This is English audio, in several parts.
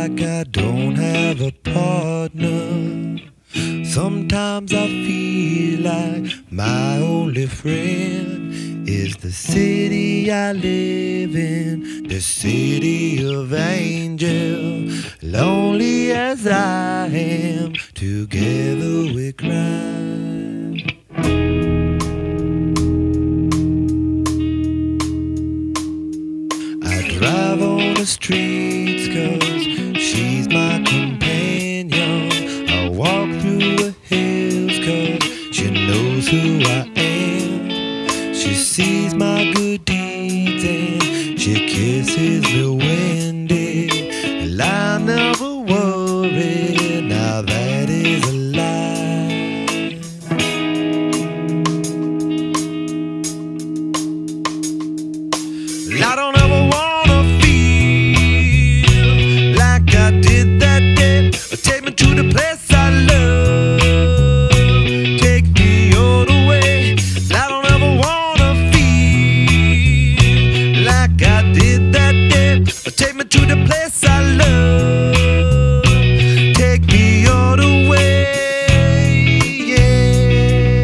like I don't have a partner. Sometimes I feel like my only friend is the city I live in, the city of angels. Lonely as I am, together we cry. I drive on the streets 'cause she's my companion. I walk through the hills 'cause she knows who I am. She sees my good deeds and she kisses me windy. And I never worry, now that is a lie. I don't ever wanna feel like I did that day. Take me to the place I love, take me all the way. I don't ever wanna feel like I did that day. Take me to the place I love, take me all the way. Yeah,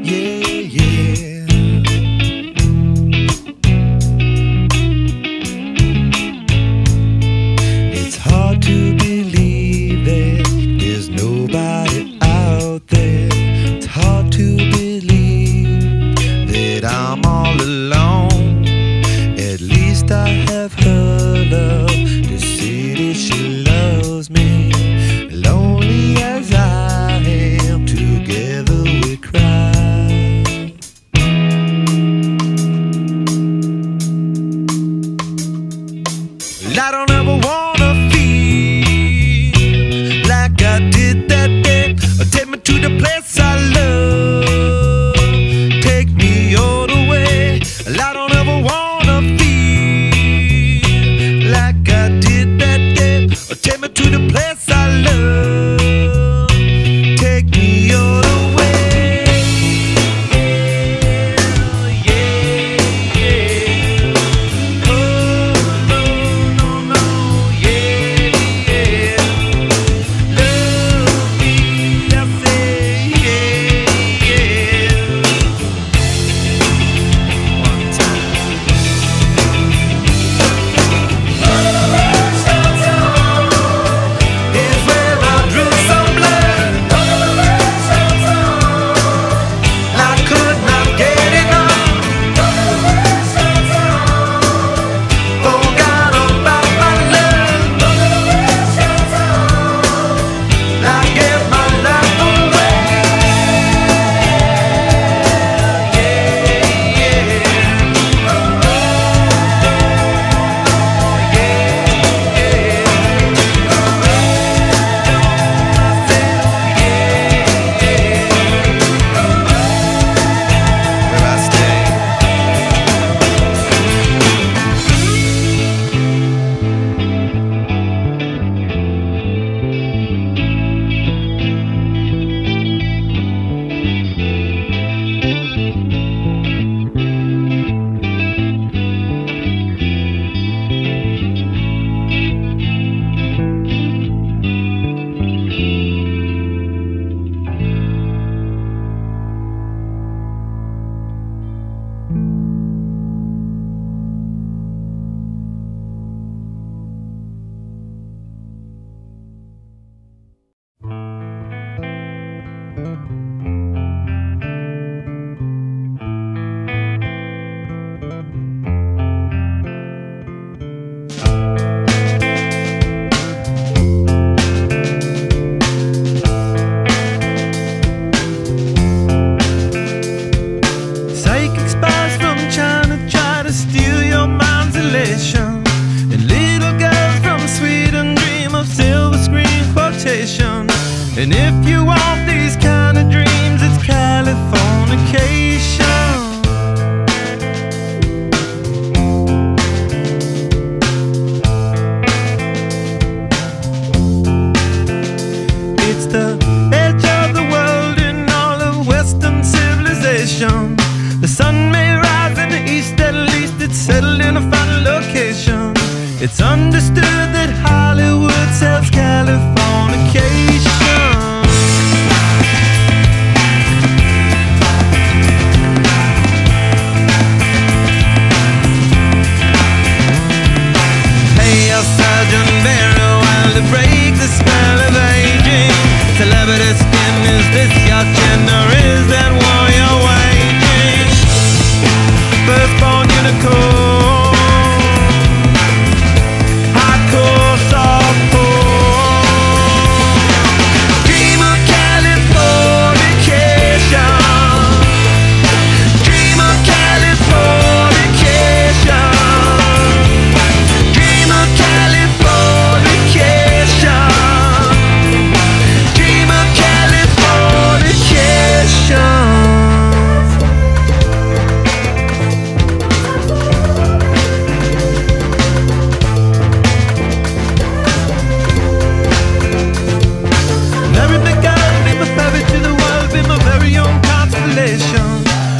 yeah, yeah. It's hard to believe that there's nobody out there. It's hard to believe that I'm all alone. At least I have her love, the city she loves me. Lonely as I am, together we cry. I don't ever wanna feel like I did that day. Take me to the place I love, take me all the way. I don't ever wanna feel like I did that day. Take me to the place I love, take me all the way. Yeah, yeah. Oh, no, no, no. Yeah, yeah. Love me, I say, yeah, yeah. One time. Is where I drew some blood. I could not get enough. Forgot about my love. I gave my life away. Where I stay. Psychic spies from China try to steal your mind's elation. And little girls from Sweden dream of silver screen quotation. And if you want these kind of dreams, it's Californication. It's the edge of the world in all of Western civilization. The sun may rise in the east, at least it's settled in a final location. It's understood that Hollywood sells Californication. Pay your surgeon very well to break the spell of aging. Celebrity skin, is this your chin or is that war you're waging? Firstborn unicorn, hardcore softcore. Dream of Californication. Dream of Californication. Dream of Californication. Dream of Californication.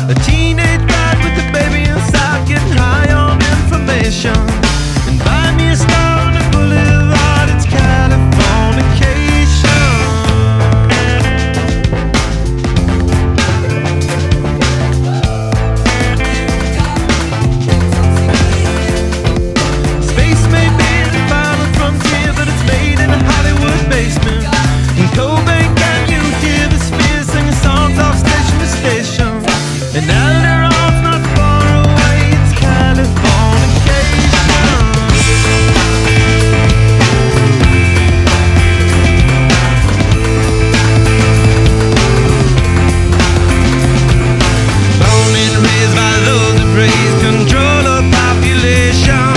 A teenage bride with a baby inside, getting high on information. And buy me a star on a boulevard, it's Californication. Space may be the final frontier, but it's made in a Hollywood basement. In Cobain, can you hear the spheres singing songs off station to station? And Alderon's not far away, it's Californication. Born and raised by those who praise control of population.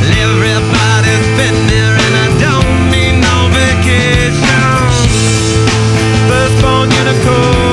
Everybody's been there and I don't need no vacation. Firstborn unicorn.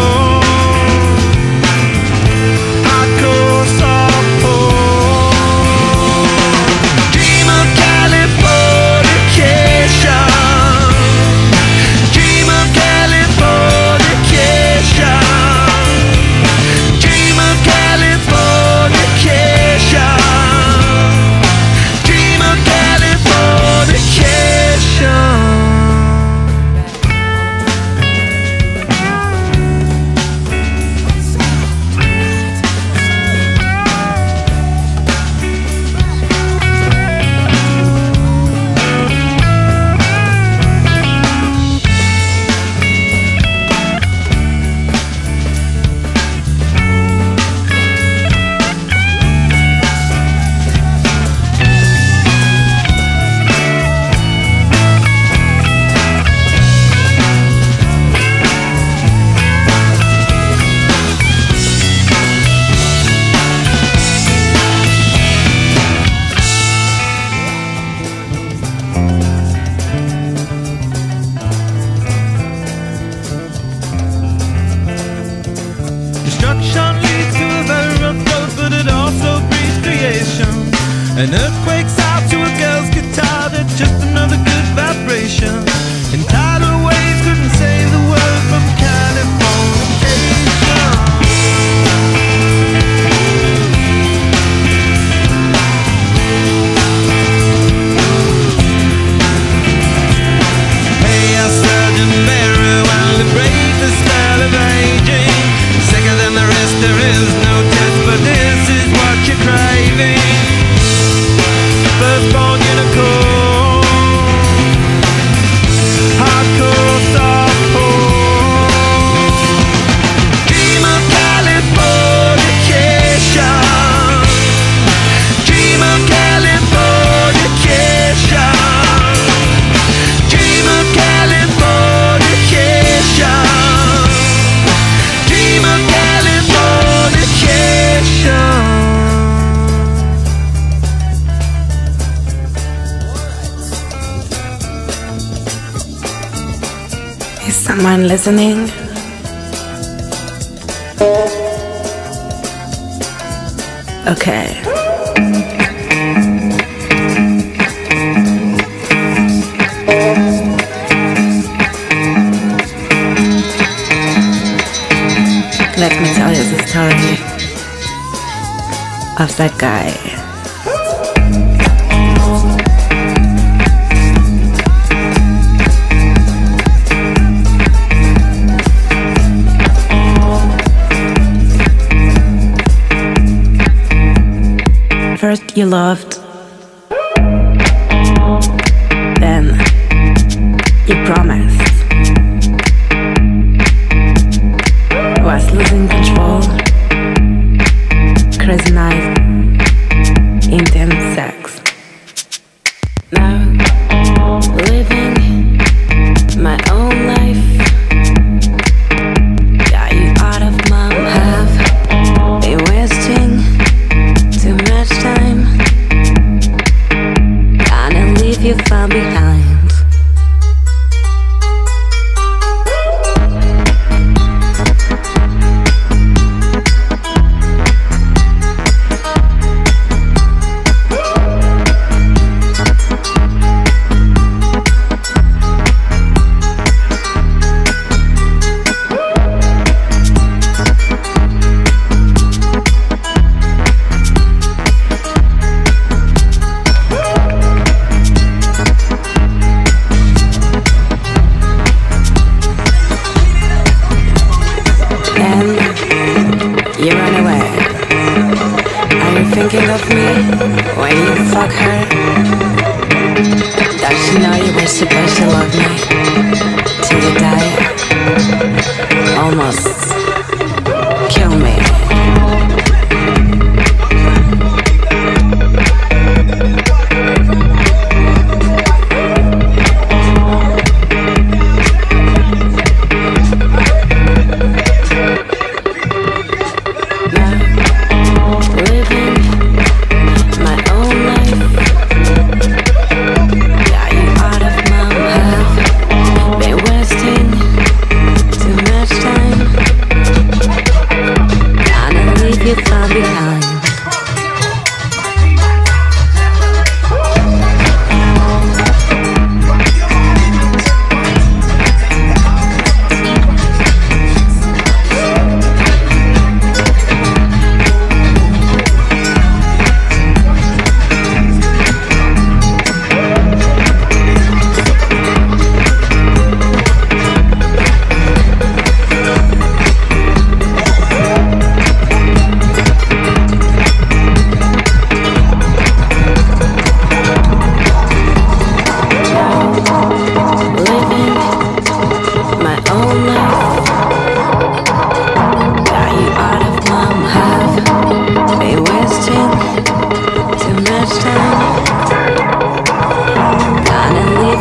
Destruction leads to a very rough road, but it also breeds creation. An earthquake's out to a girl's guitar, that's just another good vibration. And tidal waves couldn't save the world from Californication. Pay a surgeon very well to break the spell of aging. Sicker than the rest, there is no test, but this is what you're craving. Firstborn unicorn, hardcore softcore. Dream of Californication. Dream of Californication. Dream of Californication. Dream of Californication. Is someone listening? Okay. Let me tell you the story of that guy. First you loved, then you promised. Was losing control, crazy night, intense sex. Now living my own life. Got you out of my have been wasting too much time. Gonna leave you far behind. You run away. Are you thinking of me when you fuck her? Does she know you were supposed to love me till you die? Almost kill me. Far behind.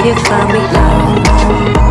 You far behind.